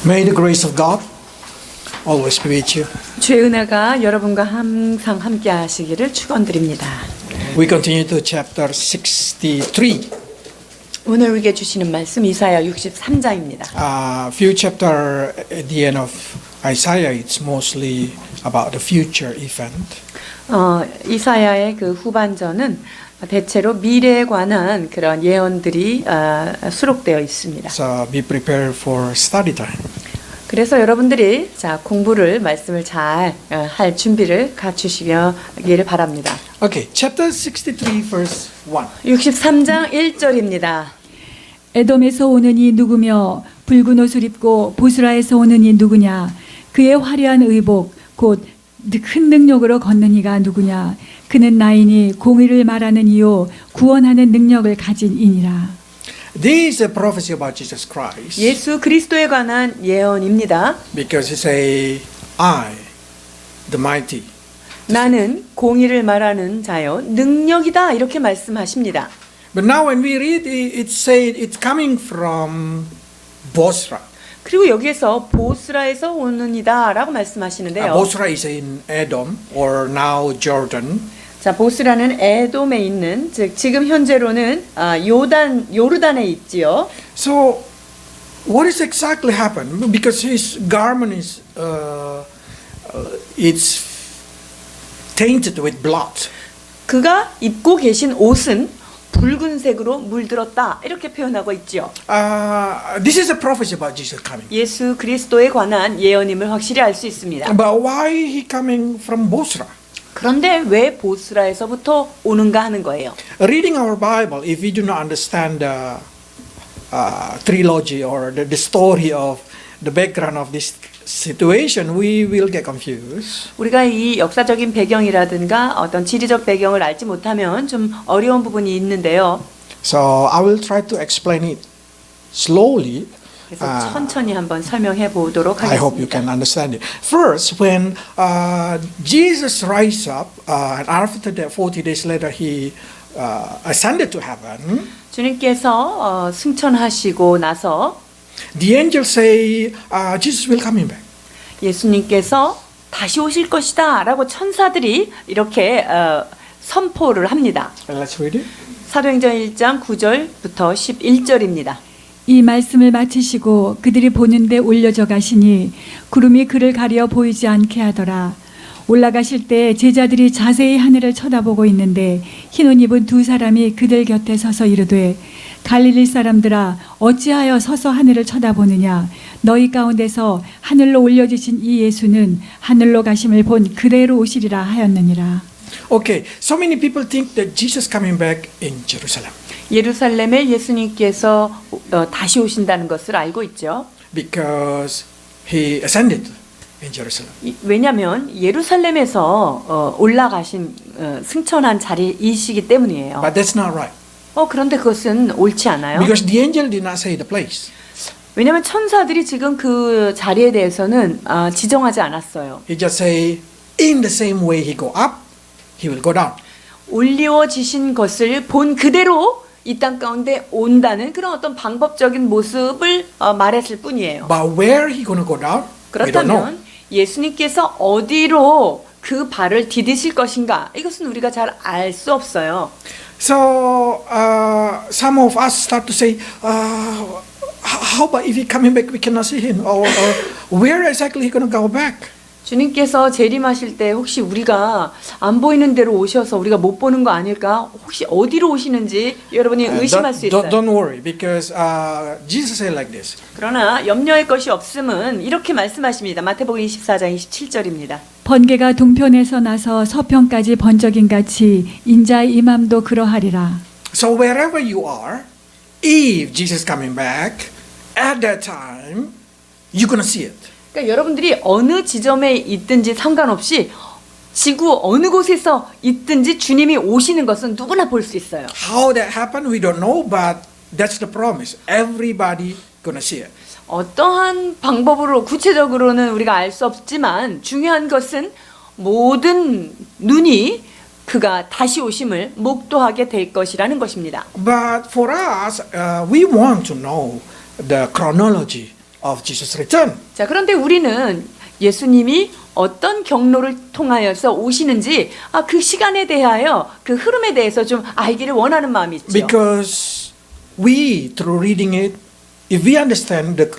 May the grace of God always be with you. 주의 은혜가 여러분과 항상 함께 하시기를 축원드립니다. We continue to chapter 63. 오늘 우리에게 주시는 말씀 이사야 63장입니다. Few chapter at the end of Isaiah, it's mostly about the future event. 이사야의 그 후반전은 대체로 미래에 관한 그런 예언들이 수록되어 있습니다. So be prepared for study time. 그래서 여러분들이 공부를 말씀을 잘 할 준비를 갖추시기를 바랍니다. Okay, chapter 63 verse 1. 63장 1절입니다. 에돔에서 오는 이 누구며 붉은 옷을 입고 보스라에서 오는 이 누구냐 그의 화려한 의복 곧 큰 능력으로 걷는 이가 누구냐 그는 나이니 공의를 말하는 이요 구원하는 능력을 가진 이니라. This is a prophecy about Jesus Christ. 예수 그리스도에 관한 예언입니다. Because he say, I, the mighty. 나는 공의를 말하는 자요 능력이다 이렇게 말씀하십니다. But now when we read it, it said it's coming from Bosra. 그리고 여기에서 보스라에서 오는이다라고 말씀하시는데요. Bosra is in Edom or now Jordan. 자, 보스라는 에돔에 있는 즉 지금 현재로는 요르단에 있지요. So what is exactly happened? Because his garment is it's tainted with blood. 그가 입고 계신 옷은 붉은색으로 물들었다 이렇게 표현하고 있지요. This is a prophecy about Jesus coming. 예수 그리스도에 관한 예언임을 확실히 알 수 있습니다. But why he coming from Bosra? 그런데 왜 보스라에서부터 오는가 하는 거예요. Reading our Bible, if we do not understand the trilogy or the story of the background of this situation, we will get confused. 우리가 이 역사적인 배경이라든가 어떤 지리적 배경을 알지 못하면 좀 어려운 부분이 있는데요. So I will try to explain it slowly. 그래서 천천히 한번 설명해 보도록 I hope you 하겠습니다. can understand it. First, when Jesus rise up, and after that 40 days later he ascended to heaven, 주님께서 승천하시고 나서 the angels say Jesus will coming back. 예수님께서 다시 오실 것이다 라고 천사들이 이렇게 선포를 합니다. Let's read it. 사도행전 1장 9절부터 11절입니다. 이 말씀을 마치시고 그들이 보는데 올려져 가시니 구름이 그를 가려 보이지 않게 하더라. 올라가실 때 제자들이 자세히 하늘을 쳐다보고 있는데 흰옷 입은 두 사람이 그들 곁에 서서 이르되 갈릴리 사람들아 어찌하여 서서 하늘을 쳐다보느냐 너희 가운데서 하늘로 올려지신 이 예수는 하늘로 가심을 본 그대로 오시리라 하였느니라. Okay, so many people think that Jesus coming back in Jerusalem 예루살렘에 예수님께서 다시 오신다는 것을 알고 있죠. because he ascended in Jerusalem. 왜냐하면 예루살렘에서 올라가신 승천한 자리이시기 때문이에요. But that's not right. 그런데 그것은 옳지 않아요. Because the angel did not say the place. 왜냐하면 천사들이 지금 그 자리에 대해서는 지정하지 않았어요. He just say in the same way he go up, he will go down. 올리워지신 것을 본 그대로 이 땅 가운데 온다는 그런 어떤 방법적인 모습을 말했을 뿐이에요. But where he gonna go down? We don't know. 그렇다면 예수님께서 어디로 그 발을 디디실 것인가 이것은 우리가 잘 알 수 없어요. So some of us start to say, how about if he coming back, we cannot see him, or where exactly he gonna go back? 주님께서 재림하실 때 혹시 우리가 안 보이는 대로 오셔서 우리가 못 보는 거 아닐까? 혹시 어디로 오시는지 여러분이 의심할 수 있어요. Don't worry, because Jesus said like this. 그러나 염려할 것이 없음은 이렇게 말씀하십니다. 마태복음 24장 27절입니다. 번개가 동편에서 나서 서편까지 번쩍인 같이 인자의 임함도 그러하리라. So wherever you are, if Jesus coming back, at that time, you're gonna see it. 그러니까 여러분들이 어느 지점에 있든지 상관없이 지구 어느 곳에서 있든지 주님이 오시는 것은 누구나 볼 수 있어요. How that happened, we don't know, but that's the promise. Everybody gonna see it. 어떠한 방법으로 구체적으로는 우리가 알 수 없지만 중요한 것은 모든 눈이 그가 다시 오심을 목도하게 될 것이라는 것입니다. But for us, we want to know the chronology of Jesus' return. 자, 그런데 우리는 예수님이 어떤 경로를 통하여서 오시는지 그 시간에 대하여 그 흐름에 대해서 좀 알기를 원하는 마음이 있죠. Because we, through reading it, if we understand the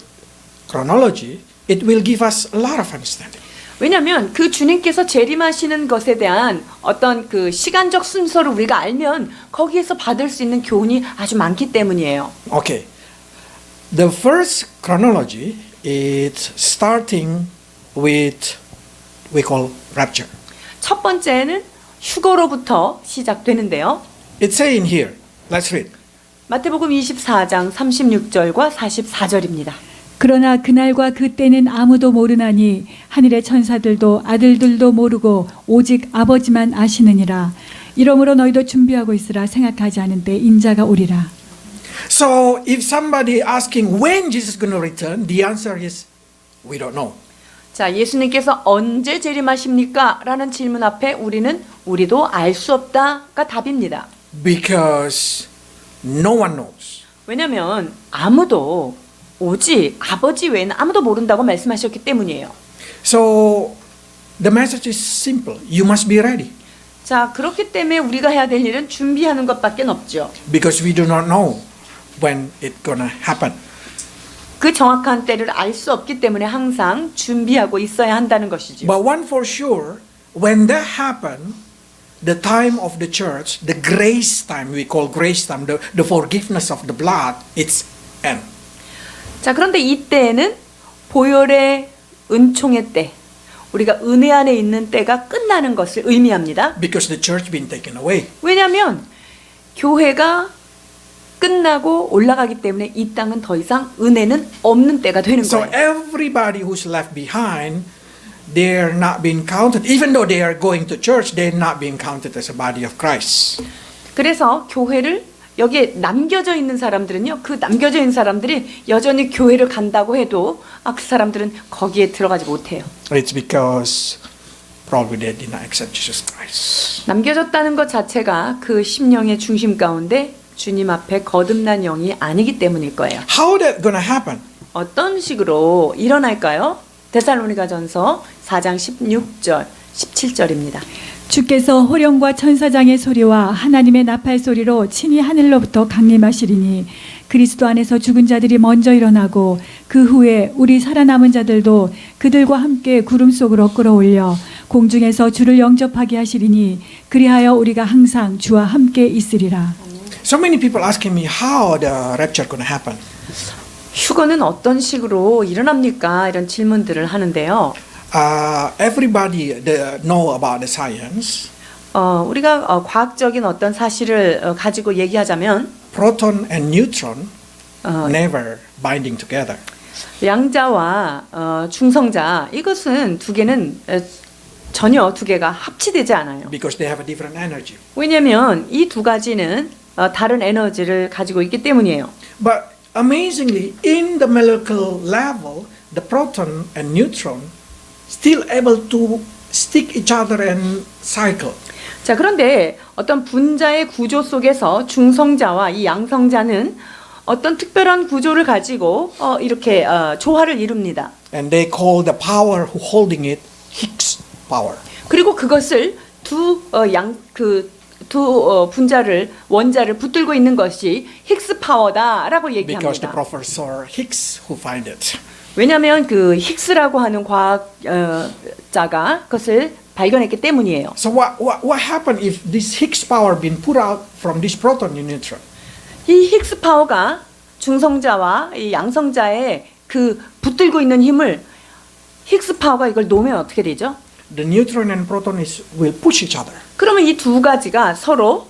chronology, it will give us a lot of understanding. 왜냐하면 그 주님께서 재림하시는 것에 대한 어떤 그 시간적 순서를 우리가 알면 거기에서 받을 수 있는 교훈이 아주 많기 때문이에요. Okay. The first chronology is starting with we call rapture. 첫 번째는 휴거로부터 시작되는데요. It's saying here. Let's read. 마태복음 24장 36절과 44절입니다. 그러나 그날과 그때는 아무도 모르나니 하늘의 천사들도 아들들도 모르고 오직 아버지만 아시느니라. 이러므로 너희도 준비하고 있으라. 생각하지 않은 때 인자가 오리라. So if somebody asking when Jesus is going to return, the answer is we don't know. 자, 예수님께서 언제 재림하십니까? 라는 질문 앞에 우리도 알 수 없다가 답입니다. Because no one knows. 왜냐하면 아무도 오직 아버지 외에는 아무도 모른다고 말씀하셨기 때문이에요. So the message is simple. You must be ready. 자, 그렇기 때문에 우리가 해야 될 일은 준비하는 것밖에 없죠. Because we do not know when it's going to happen. 그 정확한 때를 알 수 없기 때문에 항상 준비하고 있어야 한다는 것이죠. But one for sure, when that happened, the time of the church, the grace time, we call grace time, the forgiveness of the blood, it's end. 자, 그런데 이때에는 보혈의 은총의 때, 우리가 은혜 안에 있는 때가 끝나는 것을 의미합니다. Because the church been taken away. 왜냐하면 교회가 끝나고 올라가기 때문에 이 땅은 더 이상 은혜는 없는 때가 되는 So 거예요. everybody who's left behind, they're not being counted. Even though they are going to church, they're not being counted as a body of Christ. 그래서 교회를 여기에 남겨져 있는 사람들은요, 그 남겨져 있는 사람들이 여전히 교회를 간다고 해도 그 사람들은 거기에 들어가지 못해요. It's because probably they did not accept Jesus Christ. 남겨졌다는 것 자체가 그 심령의 중심 가운데 주님 앞에 거듭난 영이 아니기 때문일 거예요. How that gonna happen? 어떤 식으로 일어날까요? 데살로니가전서 4장 16절, 17절입니다. 주께서 호령과 천사장의 소리와 하나님의 나팔 소리로 친히 하늘로부터 강림하시리니 그리스도 안에서 죽은 자들이 먼저 일어나고 그 후에 우리 살아남은 자들도 그들과 함께 구름 속으로 끌어올려 공중에서 주를 영접하게 하시리니 그리하여 우리가 항상 주와 함께 있으리라. So many people asking me how the rapture gonna happen. 휴거는 어떤 식으로 일어납니까? 이런 질문들을 하는데요. Everybody know about the science. 우리가 과학적인 어떤 사실을 가지고 얘기하자면 Proton and neutron never binding together. 양자와 중성자 이것은 두 개는 전혀 두 개가 합치되지 않아요. Because they have a different energy. 왜냐하면 이 두 가지는 다른 에너지를 가지고 있기 때문이에요. But amazingly, in the molecular level, the proton and neutron still able to stick each other and cycle. 자, 그런데 어떤 분자의 구조 속에서 중성자와 이 양성자는 어떤 특별한 구조를 가지고 이렇게 조화를 이룹니다. And they call the power who holding it Higgs power. 그리고 그것을 두 분자를 원자를 붙들고 있는 것이 힉스 파워다라고 Because the 얘기합니다. professor Higgs who find it. 왜냐하면 그 힉스라고 하는 과학자가 그것을 발견했기 때문이에요. So what happened if this Higgs power been put out from this proton and neutron? 이 힉스 파워가 중성자와 이 양성자의 그 붙들고 있는 힘을 힉스 파워가 이걸 놓으면 어떻게 되죠? The neutron and proton will push each other. 그러면 이 두 가지가 서로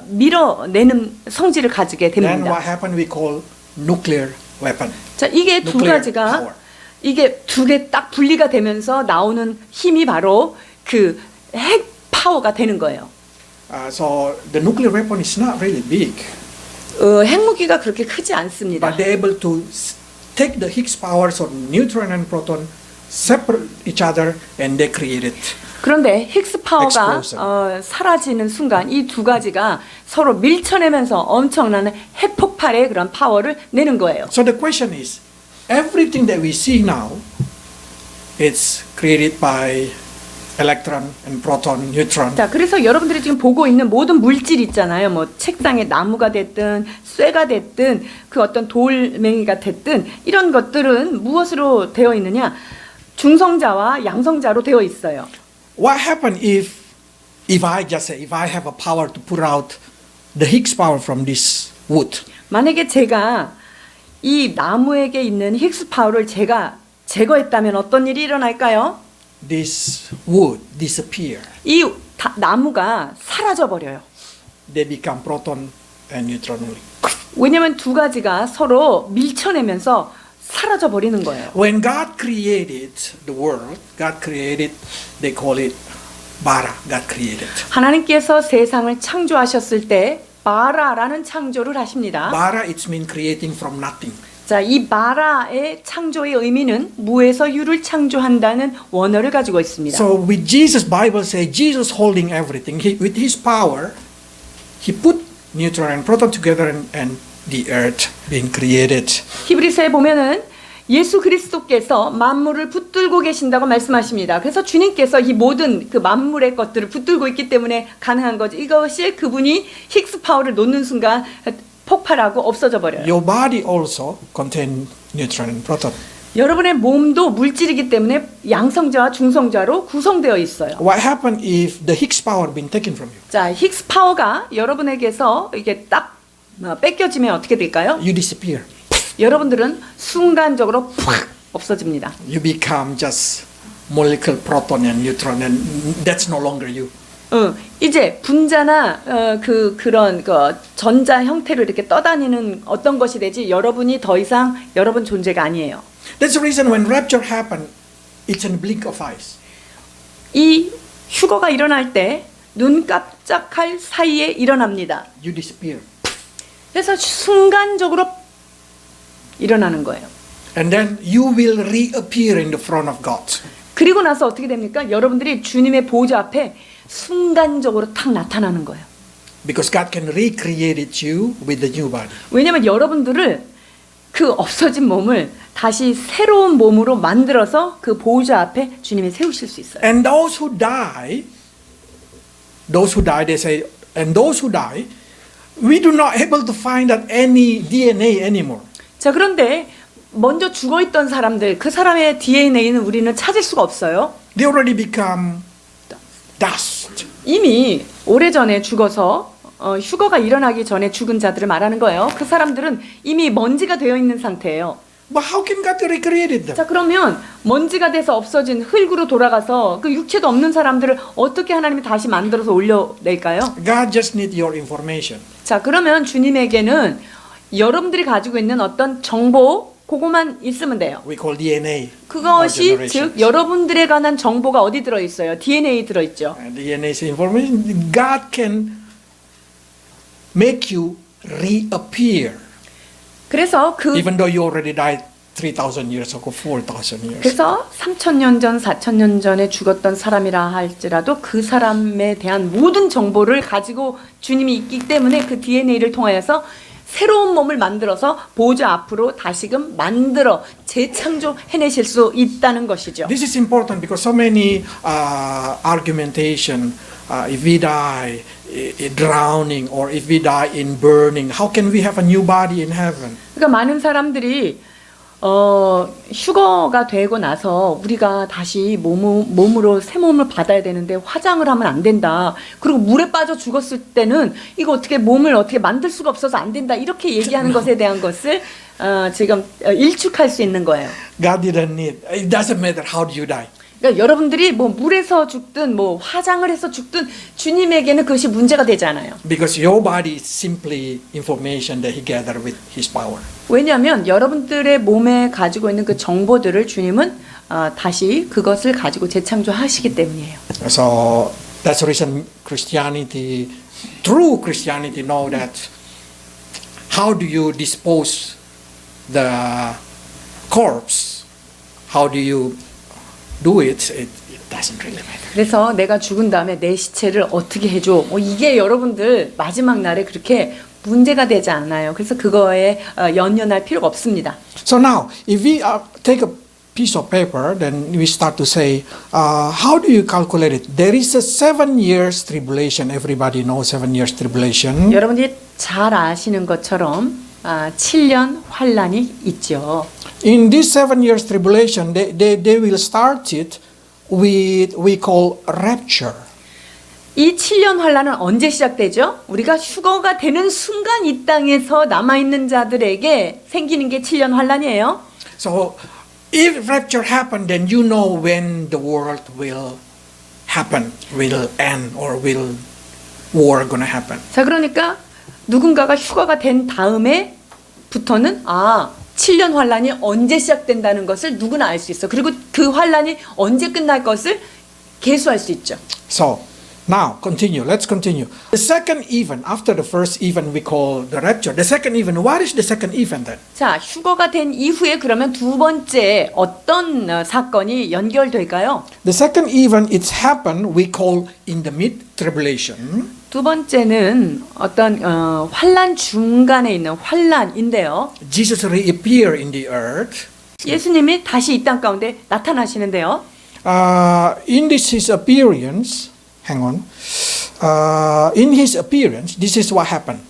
밀어내는 성질을 가지게 Then what 됩니다. happened we call nuclear weapon. 자, 이게 두 Nuclear 가지가 power. 이게 두 개 딱 분리가 되면서 나오는 힘이 바로 그 핵 파워가 되는 거예요. So the nuclear weapon is not really big, 핵무기가 그렇게 크지 않습니다. but they're able to take the Higgs power, so neutron and proton separate each other, and they create it. 그런데 힉스 파워가 Explosion. 사라지는 순간 이 두 가지가 서로 밀쳐내면서 엄청난 핵폭발의 그런 파워를 내는 거예요. So the question is, everything that we see now, it's created by electron and proton, neutron. 자, 그래서 여러분들이 지금 보고 있는 모든 물질 있잖아요. 뭐 책상에 나무가 됐든 쇠가 됐든 그 어떤 돌멩이가 됐든 이런 것들은 무엇으로 되어 있느냐? 중성자와 양성자로 되어 있어요. What happened if I just say, if I have a power to put out the Higgs power from this wood? 만약에 제가 이 나무에게 있는 힉스 파워를 제가 제거했다면 어떤 일이 일어날까요? This wood disappear. 이 나무가 사라져 버려요. They become proton and neutron only. 왜냐하면 두 가지가 서로 밀쳐내면서 사라져 버리는 거예요. When God created the world, God created, they call it bara. God created. 하나님께서 세상을 창조하셨을 때 바라라는 창조를 하십니다. Bara, it means creating from nothing. 자, 이 바라의 창조의 의미는 무에서 유를 창조한다는 원어를 가지고 있습니다. So with Jesus, Bible says Jesus holding everything. With His power, He put neutron and proton together and the earth being created. 히브리서에 보면은 예수 그리스도께서 만물을 붙들고 계신다고 말씀하십니다. 그래서 주님께서 이 모든 그 만물의 것들을 붙들고 있기 때문에 가능한 거지. 이것이 그분이 힉스 파워를 놓는 순간 폭발하고 없어져 버려요. Your body also contain neutron and proton. 여러분의 몸도 물질이기 때문에 양성자와 중성자로 구성되어 있어요. What happened if the Higgs power been taken from you? 자, 힉스 파워가 여러분에게서 이게 딱 뺏겨지면 어떻게 될까요? You disappear. 여러분들은 순간적으로 팍 없어집니다. You become just molecule proton and neutron, and that's no longer you. 이제 분자나 그런 전자 형태로 이렇게 떠다니는 어떤 것이 되지 여러분이 더 이상 여러분 존재가 아니에요. That's the reason when rapture happened, it's in a blink of eyes. 이 휴거가 일어날 때 눈 깜짝할 사이에 일어납니다. You disappear. 그래서 순간적으로 일어나는 거예요. And then you will reappear in the front of God. 그리고 나서 어떻게 됩니까? 여러분들이 주님의 보좌 앞에 순간적으로 탁 나타나는 거예요. Because God can recreate you with the new body. 왜냐하면 여러분들을 그 없어진 몸을 다시 새로운 몸으로 만들어서 그 보좌 앞에 주님이 세우실 수 있어요. And those who die, they say, and those who die, we do not able to find out any DNA anymore. 자, 그런데 먼저 죽어있던 사람들, 그 사람의 DNA는 우리는 찾을 수가 없어요. They already become dust. 이미 오래전에 죽어서 휴거가 일어나기 전에 죽은 자들을 말하는 거예요. 그 사람들은 이미 먼지가 되어 있는 상태예요. But how can God recreate them? 자, 그러면 먼지가 돼서 없어진 흙으로 돌아가서 그 육체도 없는 사람들을 어떻게 하나님이 다시 만들어서 올려낼까요? God just need your information. 자, 그러면 주님에게는 여러분들이 가지고 있는 어떤 정보 그거만 있으면 돼요. We call DNA. 그것이 our 즉 generations. 여러분들에 관한 정보가 어디 들어 있어요? DNA 들어 있죠. And DNA is information. God can make you reappear, 그래서 even though you already died 3,000 years ago, 4,000 years. 그래서 3,000년 전, 4,000년 전에 죽었던 사람이라 할지라도 그 사람에 대한 모든 정보를 가지고 주님이 있기 때문에 그 DNA를 통하여서 새로운 몸을 만들어서 보좌 앞으로 다시금 만들어 재창조해내실 수 있다는 것이죠. This is important because so many argumentation. If we die drowning or if we die in burning, how can we have a new body in heaven? 그러니까 많은 사람들이 휴거가 되고 나서 우리가 다시 몸으로 새 몸을 받아야 되는데 화장을 하면 안 된다. 그리고 물에 빠져 죽었을 때는 이거 어떻게 몸을 어떻게 만들 수가 없어서 안 된다. 이렇게 얘기하는 것에 대한 것을 지금 일축할 수 있는 거예요. God didn't need. It doesn't matter how do you die. 그러니까 여러분들이 뭐 물에서 죽든 뭐 화장을 해서 죽든 주님에게는 그것이 문제가 되지 않아요. Because your body is simply information that He gathered with His power. 왜냐하면 여러분들의 몸에 가지고 있는 그 정보들을 주님은 다시 그것을 가지고 재창조하시기 때문이에요. So that's the reason Christianity, true Christianity, know that how do you dispose the corpse? How do you do it? It doesn't really matter. 그래서 내가 죽은 다음에 내 시체를 어떻게 해줘? 이게 여러분들 마지막 날에 그렇게 문제가 되지 않아요. 그래서 그거에 연연할 필요가 없습니다. So now, if we take a piece of paper, then we start to say, how do you calculate it? There is a 7 years tribulation. Everybody knows 7 years tribulation. 여러분들이 잘 아시는 것처럼 7년 환란이 있죠. In this 7 years tribulation, they will start it with we call rapture. 이 7년 환란은 언제 시작되죠? 우리가 휴거가 되는 순간 이 땅에서 남아있는 자들에게 생기는 게 7년 환란이에요. So, if rapture happened, then you know when the world will happen, will end, or will war gonna happen. 자, 그러니까 누군가가 휴거가 된 다음에부터는 7년 환란이 언제 시작된다는 것을 누구나 알 수 있어. 그리고 그 환란이 언제 끝날 것을 계수할 수 있죠. So, now, continue. Let's continue. The second event, after the first event we call the rapture, the second event, what is the second event then? 자, 휴거가 된 이후에 그러면 두 번째 어떤 사건이 연결될까요? The second event, it's happened, we call in the mid-tribulation. 두 번째는 어떤 환란 중간에 있는 환란인데요. Jesus reappear in the earth. 예수님이 다시 이 땅 가운데 나타나시는데요. In this his appearance, hang on. In his appearance, this is what happened.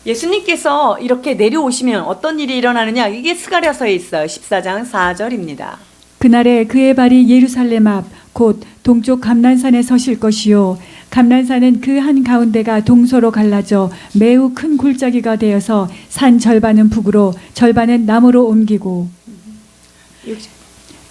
예수님께서 이렇게 내려오시면 어떤 일이 일어나느냐? 이게 스가랴서에 있어요. 14장 4절입니다. 그날에 그의 발이 예루살렘 앞 곧 동쪽 감난산에 서실 것이요 감난산은 그 한 가운데가 동서로 갈라져 매우 큰 골짜기가 되어서 산 절반은 북으로 절반은 남으로 옮기고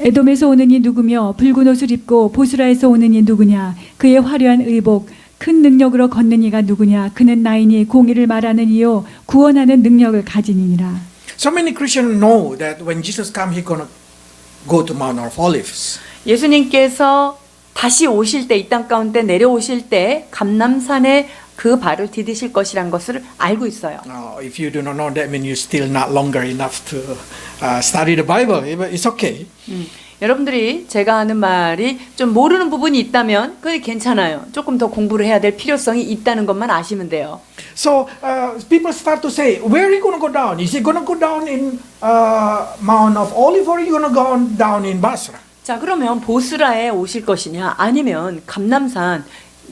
에돔에서 오는 이 누구며 붉은 옷을 입고 보스라에서 오는 이 누구냐 그의 화려한 의복 큰 능력으로 걷는 이가 누구냐 그는 나이니 공의를 말하는 이요 구원하는 능력을 가지니라. So many Christians know that when Jesus comes, he's gonna go to Mount of Olives. 예수님께서 다시 오실 때 이 땅 가운데 내려오실 때 감람산에 그 발을 디디실 것이란 것을 알고 있어요. If you do not know that, means you're still not longer enough to study the Bible. It's okay. 여러분들이 제가 하는 말이 좀 모르는 부분이 있다면 그게 괜찮아요. 조금 더 공부를 해야 될 필요성이 있다는 것만 아시면 돼요. So people start to say, where are you going to go down? Is he going to go down in Mount of Olives, or are you going to go down in Basra? 자, 그러면 보스라에 오실 것이냐 아니면 감람산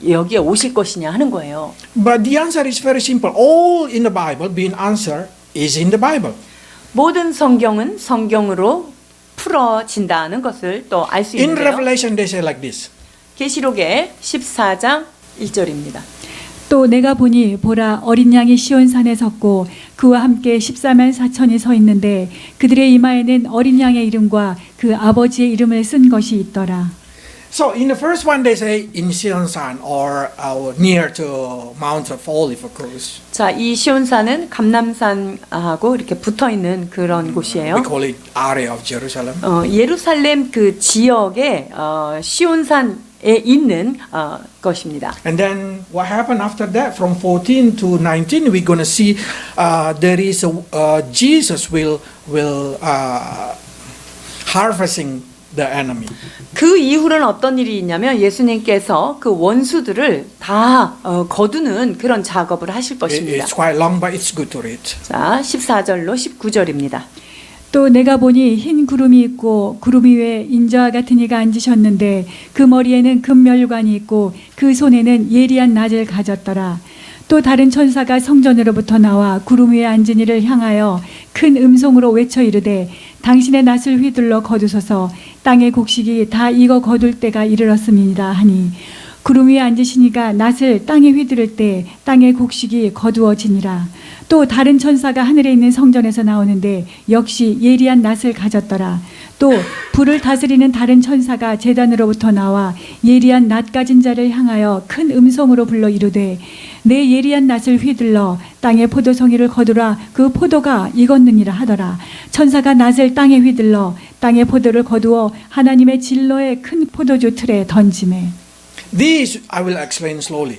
여기에 오실 것이냐 하는 거예요. But the answer is very simple. All in the Bible, being answered is in the Bible. 모든 성경은 성경으로 풀어진다는 것을 또 알 수 In 있는데요. Revelation, they say like this. 계시록의 14장 1절입니다. 또 내가 보니 보라 어린 양이 시온산에 섰고 그와 함께 14만 4천이 서 있는데 그들의 이마에는 어린 양의 이름과 그 아버지의 이름을 쓴 것이 있더라. So in the first one, they say in Sionsan or near to Mount of Olives, of course. 자, 이 시온산은 감람산하고 이렇게 붙어 있는 그런 We 곳이에요. call it area of Jerusalem. 예루살렘 그 지역에 시온산에 있는 것입니다. And then what happened after that? From 14 to 19, we're going to see there is Jesus will harvesting the enemy. 그 이후로는 어떤 일이 있냐면 예수님께서 그 원수들을 다 거두는 그런 작업을 하실 것입니다. It's quite long, but it's good to read. 자, 14절로 19절입니다. 또 내가 보니 흰 구름이 있고 구름 위에 인자와 같은 이가 앉으셨는데 그 머리에는 금멸관이 있고 그 손에는 예리한 낫을 가졌더라. 또 다른 천사가 성전으로부터 나와 구름 위에 앉은 이를 향하여 큰 음성으로 외쳐 이르되 당신의 낫을 휘둘러 거두소서 땅의 곡식이 다 익어 거둘 때가 이르렀음이니라 하니 구름 위에 앉으시니가 낫을 땅에 휘두를 때 땅의 곡식이 거두어지니라. 또 다른 천사가 하늘에 있는 성전에서 나오는데 역시 예리한 낫을 가졌더라. 또 불을 다스리는 다른 천사가 제단으로부터 나와 예리한 낫 가진 자를 향하여 큰 음성으로 불러 이르되 내 예리한 낫을 휘둘러 땅의 포도송이를 거두라. 그 포도가 익었느니라 하더라. 천사가 낫을 땅에 휘둘러 땅의 포도를 거두어 하나님의 진로의 큰 포도주 틀에 던지매. These I will explain slowly.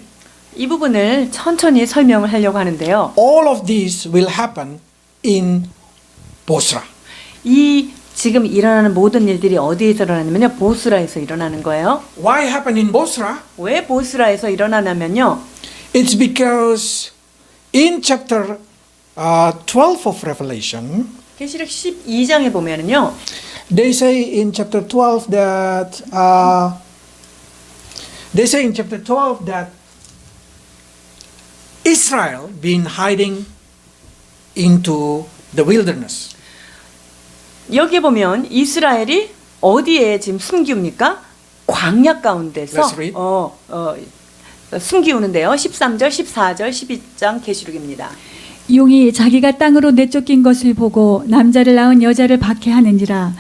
이 부분을 천천히 설명을 하려고 하는데요. All of these will happen in Bosra. 이 지금 일어나는 모든 일들이 어디에서 일어나냐면요. 보스라에서 일어나는 거예요. Why happen in Bosra? 왜 보스라에서 일어나냐면요. It's because in chapter 12 of Revelation, 계시록 12장에 보면은요. they say in chapter 12 that Israel been hiding into the wilderness. 여기에 보면 이스라엘이 어디에 지금 숨기웁니까? 광야 가운데서 Let's read. 숨기우는데요. 13절, 14절, 12장 계시록입니다. 용이 자기가 땅으로 내쫓긴 것을 보고 남자를 낳은 여자를 박해하는지라.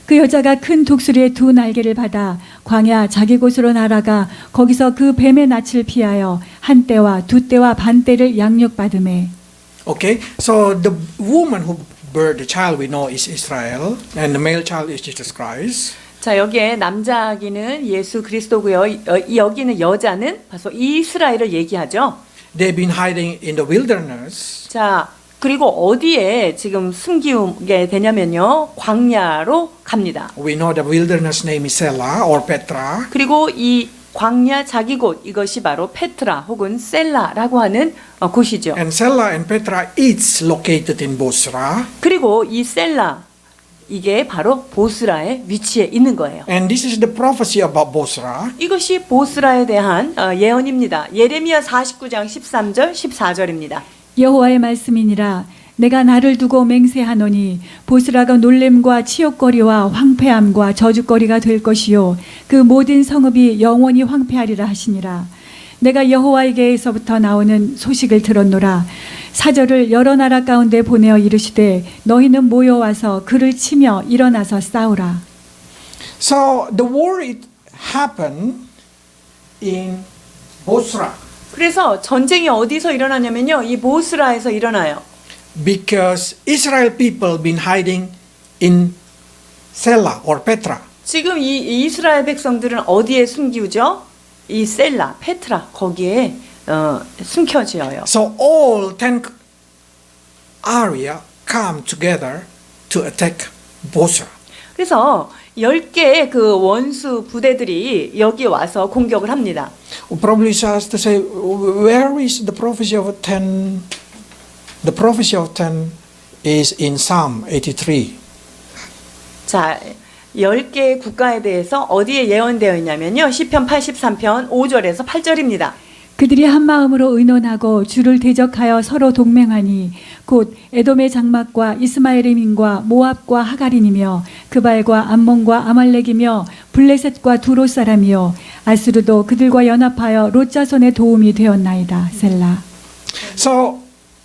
그 여자가 큰 독수리의 두 날개를 받아 광야 자기 곳으로 날아가 거기서 그 뱀의 낯을 피하여 한 때와 두 때와 반 때를 양육받음에. Okay, so the woman who bore the child we know is Israel, and the male child is Jesus Christ. 자, 여기에 남자 아기는 예수 그리스도고요. 여기는 여자는 바로 이스라엘을 얘기하죠. They've been hiding in the wilderness. 자, 그리고 어디에 지금 숨기게 되냐면요. 광야로 갑니다. We know the wilderness name is Selah or Petra. 그리고 이 광야 자기 곳 이것이 바로 페트라 혹은 셀라라고 하는 곳이죠. And Selah and Petra is located in Bosra. 그리고 이 셀라 이게 바로 보스라의 위치에 있는 거예요. And this is the prophecy about Bosra. 이것이 보스라에 대한 예언입니다. 예레미야 49장 13절 14절입니다. 여호와의 말씀이니라. 내가 나를 두고 맹세하노니 보스라가 놀램과 치욕거리와 황폐함과 저주거리가 될 것이요 그 모든 성읍이 영원히 황폐하리라 하시니라. 내가 여호와에게서부터 나오는 소식을 들었노라. 사절을 여러 나라 가운데 보내어 이르시되 너희는 모여와서 그를 치며 일어나서 싸우라. So the war it happened in Bosra 그래서 전쟁이 어디서 일어나냐면요. 이 보스라에서 일어나요. because Israel people been hiding in Selah or Petra. 지금 이 이스라엘 백성들은 어디에 숨기우죠? 이 셀라, 페트라 거기에 숨겨져요. So all 10 area come together to attack Bosra. 그래서 10개의 그 원수 부대들이 여기 와서 공격을 합니다. Probably has to say, where is the prophecy of 10? The prophecy of 10 is in Psalm 83. 자, 10개의 국가에 대해서 어디에 예언되어 있냐면요. 시편 83편 5절에서 8절입니다. 그들이 한 마음으로 의논하고 주를 대적하여 서로 동맹하니 곧 에돔의 장막과 이스마엘임과 모압과 하갈인이며 그발과 암몬과 아말렉이며 블레셋과 두로 사람이요 아스루도 그들과 연합하여 롯 자손의 도움이 되었나이다. 셀라. So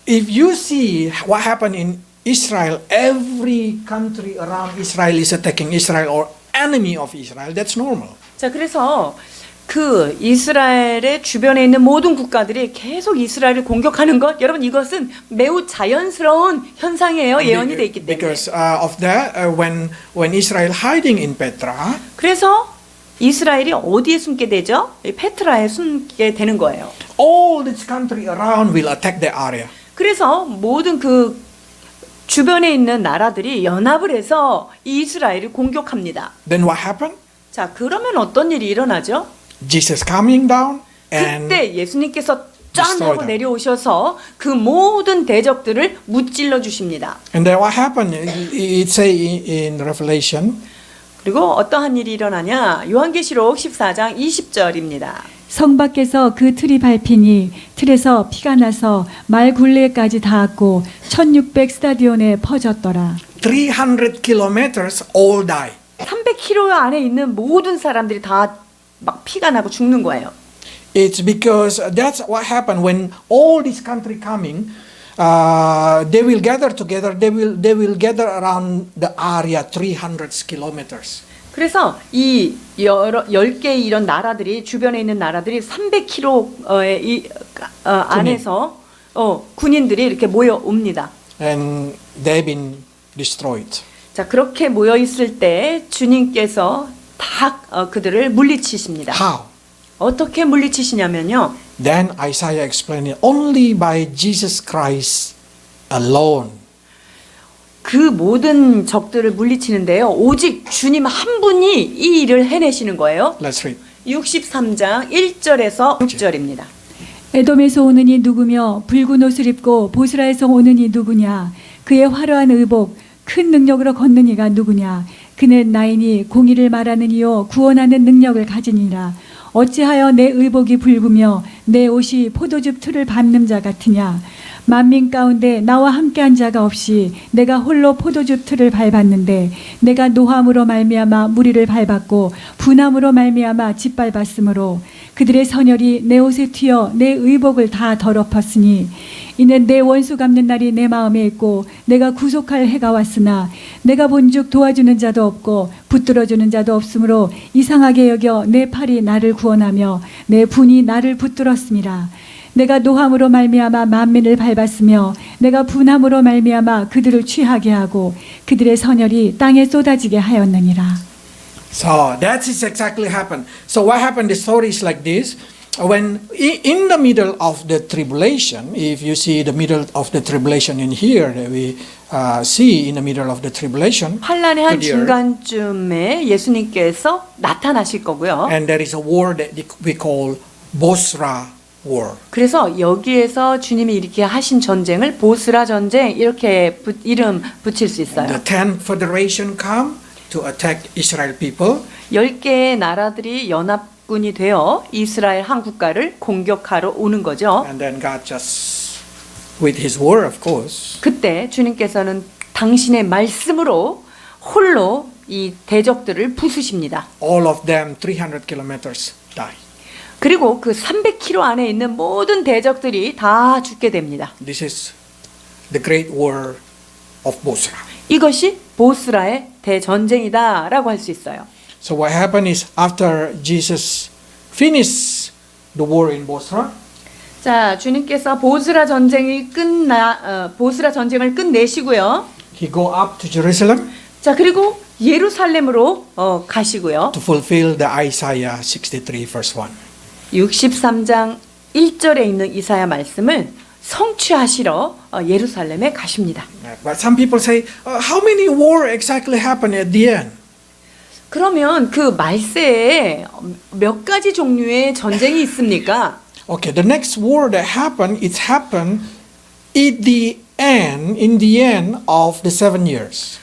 if you see what happened in Israel, every country around Israel is attacking Israel or enemy of Israel. That's normal. 자, 그래서 그 이스라엘의 주변에 있는 모든 국가들이 계속 이스라엘을 공격하는 것, 여러분 이것은 매우 자연스러운 현상이에요. 예언이 돼 있기 때문에. Because of that, when Israel hiding in Petra, 그래서 이스라엘이 어디에 숨게 되죠? 이 페트라에 숨게 되는 거예요. all this country around will attack that area. 그래서 모든 그 주변에 있는 나라들이 연합을 해서 이 이스라엘을 공격합니다. Then what happened? 자, 그러면 어떤 일이 일어나죠? Jesus coming down and 그때 예수님께서 짠 destroy 하고 them. 내려오셔서 그 모든 대적들을 무찔러 주십니다. And then what happened? It say in Revelation, 그리고 어떠한 일이 일어나냐? 요한계시록 14장 20절입니다. 성 밖에서 그 틀이 밟히니 틀에서 피가 나서 말 굴레까지 닿았고 1600 스타디온에 퍼졌더라. 300 kilometers all die. 300km 안에 있는 모든 사람들이 다 막 피가 나고 죽는 거예요. It's because that's what happened when all this country coming. They will gather together. They will gather around the area 300 kilometers. 그래서 이 10개의 이런 나라들이 주변에 있는 나라들이 300km의 안에서 군인들이 이렇게 모여 옵니다. And they've been destroyed. 자, 그렇게 모여 있을 때 주님께서 다 그들을 물리치십니다. How? 어떻게 물리치시냐면요. Then Isaiah explained it only by Jesus Christ alone. 그 모든 적들을 물리치는데요. 오직 주님 한 분이 이 일을 해내시는 거예요. Let's read. 63장 1절에서 6절입니다. 에돔에서 오는 이 누구며 붉은 옷을 입고 보스라에서 오는 이 누구냐? 그의 화려한 의복, 큰 능력으로 걷는 이가 누구냐? 그는 나이니 공의를 말하는 이요 구원하는 능력을 가지니라. 어찌하여 내 의복이 붉으며 내 옷이 포도즙 틀을 밟는 자 같으냐? 만민 가운데 나와 함께한 자가 없이 내가 홀로 포도즙 틀을 밟았는데 내가 노함으로 말미암아 무리를 밟았고 분함으로 말미암아 짓밟았으므로 그들의 선열이 내 옷에 튀어 내 의복을 다 더럽혔으니 이는 내 원수 갚는 날이 내 마음에 있고 내가 구속할 해가 왔으나 내가 본즉 도와주는 자도 없고 붙들어주는 자도 없으므로 이상하게 여겨 내 팔이 나를 구원하며 내 분이 나를 붙들었음이라. 내가 노함으로 말미암아 만민을 밟았으며 내가 분함으로 말미암아 그들을 취하게 하고 그들의 선열이 땅에 쏟아지게 하였느니라. So that is exactly happened. So what happened? The story is like this. When in the middle of the tribulation, if you see the middle of the tribulation in here, that we see in the middle of the tribulation, 환란의 한 to the earth, 중간쯤에 예수님께서 나타나실 거고요. and there is a war that we call Bosra war. 그래서 여기에서 주님이 이렇게 하신 전쟁을 보스라 전쟁 이렇게 이름 붙일 수 있어요. The 10 federation come to attack Israel people. 10개의 나라들이 연합군이 되어 이스라엘 한 국가를 공격하러 오는 거죠. And then God just, with His word, of course, 그때 주님께서는 당신의 말씀으로 홀로 이 대적들을 부수십니다. all of them 300 kilometers die. 그리고 그 300km 안에 있는 모든 대적들이 다 죽게 됩니다. This is the great war of Bosra. 이것이 보스라의 대전쟁이다라고 할 수 있어요. So what happened is after Jesus finished the war in Bosra, 자, 주님께서 보스라 전쟁을 끝내시고요. He go up to Jerusalem 자, 그리고 예루살렘으로 가시고요. to fulfill the Isaiah 63 verse 1. 63장 1절에 있는 이사야 말씀을 성취하시러 예루살렘에 가십니다. But some people say, how many war exactly happened at the end? 그러면 그 말세에 몇 가지 종류의 전쟁이 있습니까? Okay, the next war that happened, it happened in the end of the 7 years.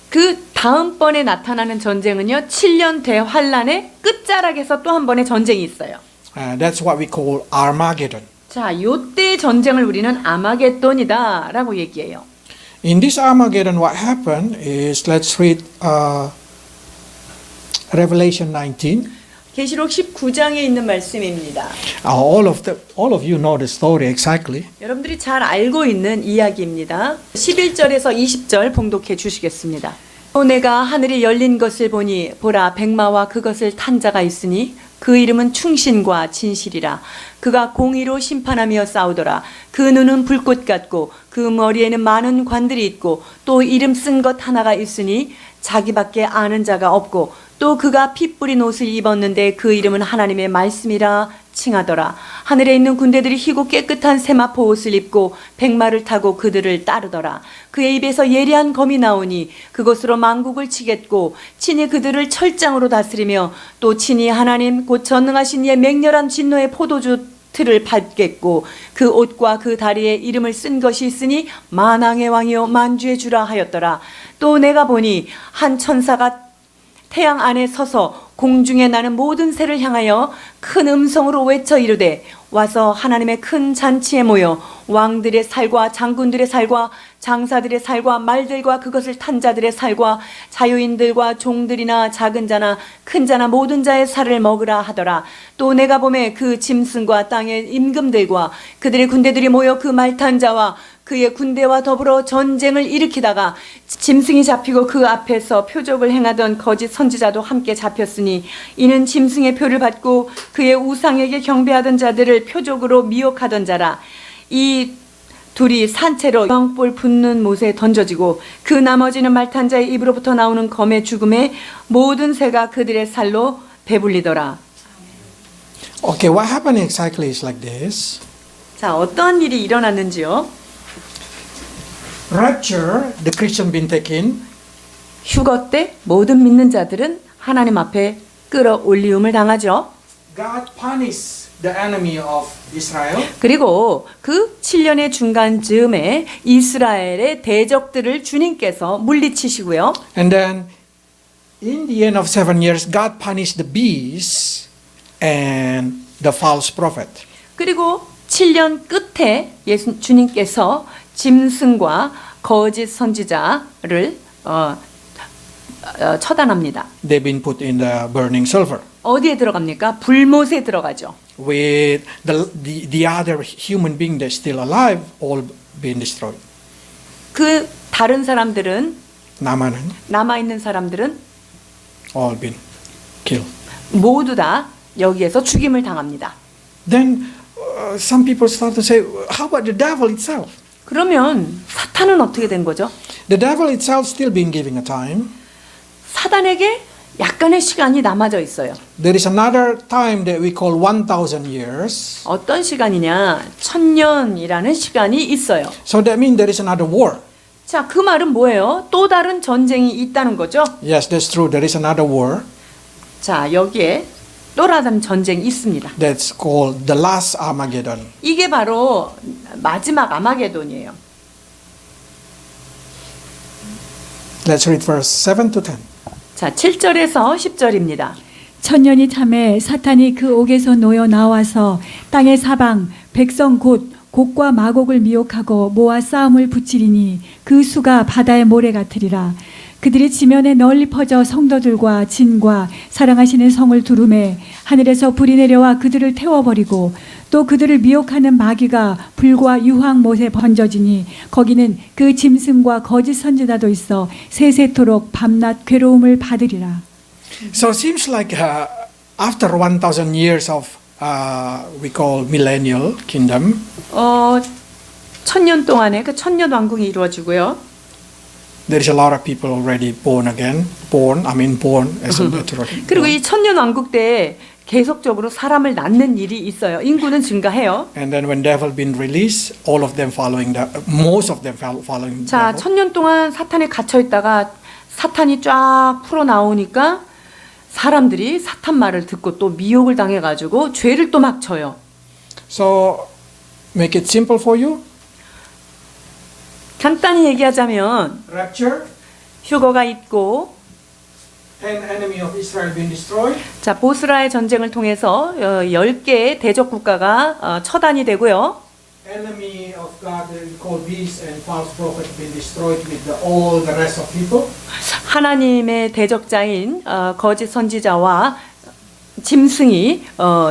그 다음번에 나타나는 전쟁은요. 7년 대환란의 끝자락에서 또 한 번의 전쟁이 있어요. That's what we call Armageddon. 자, 요때 전쟁을 우리는 아마겟돈이다라고 얘기해요. In this Armageddon, what happened is, let's read Revelation 19. 계시록 19장에 있는 말씀입니다. All of you know the story exactly. 여러분들이 잘 알고 있는 이야기입니다. 11절에서 20절 봉독해 주시겠습니다. 또 내가 하늘이 열린 것을 보니 보라 백마와 그것을 탄 자가 있으니 그 이름은 충신과 진실이라. 그가 공의로 심판하며 싸우더라. 그 눈은 불꽃 같고 그 머리에는 많은 관들이 있고 또 이름 쓴 것 하나가 있으니 자기밖에 아는 자가 없고 또 그가 피 뿌린 옷을 입었는데 그 이름은 하나님의 말씀이라 칭하더라. 하늘에 있는 군대들이 희고 깨끗한 세마포 옷을 입고 백마를 타고 그들을 따르더라. 그의 입에서 예리한 검이 나오니 그것으로 만국을 치겠고 친히 그들을 철장으로 다스리며 또 친히 하나님 곧 전능하신 이의 맹렬한 진노의 포도주 틀을 밟겠고 그 옷과 그 다리에 이름을 쓴 것이 있으니 만왕의 왕이요 만주의 주라 하였더라. 또 내가 보니 한 천사가 태양 안에 서서 공중에 나는 모든 새를 향하여 큰 음성으로 외쳐 이르되 와서 하나님의 큰 잔치에 모여 왕들의 살과 장군들의 살과 장사들의 살과 말들과 그것을 탄 자들의 살과 자유인들과 종들이나 작은 자나 큰 자나 모든 자의 살을 먹으라 하더라. 또 내가 보매 그 짐승과 땅의 임금들과 그들의 군대들이 모여 그 말 탄 자와 그의 군대와 더불어 전쟁을 일으키다가 짐승이 잡히고 그 앞에서 표적을 행하던 거짓 선지자도 함께 잡혔으니 이는 짐승의 표를 받고 그의 우상에게 경배하던 자들을 표적으로 미혹하던 자라. 이 둘이 산채로 영볼 붙는 못에 던져지고 그 나머지는 말탄 자의 입으로부터 나오는 검의 죽음에 모든 새가 그들의 살로 배불리더라. Okay, what happened exactly is like this. 자, 어떤 일이 일어났는지요? Rapture, the Christian being taken. 휴거 때 모든 믿는 자들은 하나님 앞에 끌어올리움을 당하죠. God punished the enemy of Israel. 그리고 그 7년의 중간 즈음에 이스라엘의 대적들을 주님께서 물리치시고요. And then in the end of 7 years, God punished the beasts and the false prophet. 그리고 7년 끝에 주님께서 짐승과 거짓 선지자를 처단합니다. They've been put in the burning sulfur. 어디에 들어갑니까? 불못에 들어가죠. With the other human being that's still alive, all been destroyed. 그 다른 사람들은 남아는 남아있는 사람들은 all been killed. 모두 다 여기에서 죽임을 당합니다. Then some people start to say, how about the devil itself? 그러면 사탄은 어떻게 된 거죠? The devil itself still been giving a time. 사단에게 약간의 시간이 남아져 있어요. There is another time that we call 1,000 years. 어떤 시간이냐? 1000년이라는 시간이 있어요. So that means there is another war. 자, 그 말은 뭐예요? 또 다른 전쟁이 있다는 거죠? Yes, that's true. There is another war 자, 여기에 또 다른 전쟁이 있습니다. that's called the last Armageddon. 이게 바로 마지막 아마게돈이에요. Let's read verse 7 to 10. 자, 7절에서 10절입니다. 천년이 참에 사탄이 그 옥에서 놓여 나와서 땅의 사방 백성 곧 곡과 마곡을 미혹하고 모아 싸움을 붙이리니 그 수가 바다의 모래 같으리라. 그들이 지면에 널리 퍼져 성도들과 진과 사랑하시는 성을 두루매 하늘에서 불이 내려와 그들을 태워버리고 또 그들을 미혹하는 마귀가 불과 유황 못에 번져지니 거기는 그 짐승과 거짓 선지자도 있어 세세토록 밤낮 괴로움을 받으리라. So it seems like after 1,000 years of we call millennial kingdom, 1000년 동안에 그 천년 왕국이 이루어지고요. there is a lot of people already born as a natural. 그리고 이 천년 왕국 때 계속적으로 사람을 낳는 일이 있어요. 인구는 증가해요. And then when devil been released, all of them following most of them following 자, devil. 천년 동안 사탄에 갇혀 있다가 사탄이 쫙 풀어 나오니까 사람들이 사탄 말을 듣고 또 미혹을 당해 가지고 죄를 또 막 져요. So make it simple for you. 간단히 얘기하자면 Rapture, 휴거가 있고 10 enemy of Israel being destroyed. 자, 보스라의 전쟁을 통해서 10개의 대적 국가가 처단이 되고요. Enemy of God that we call beast and false prophet being destroyed with all the rest of people. 하나님의 대적자인 거짓 선지자와 짐승이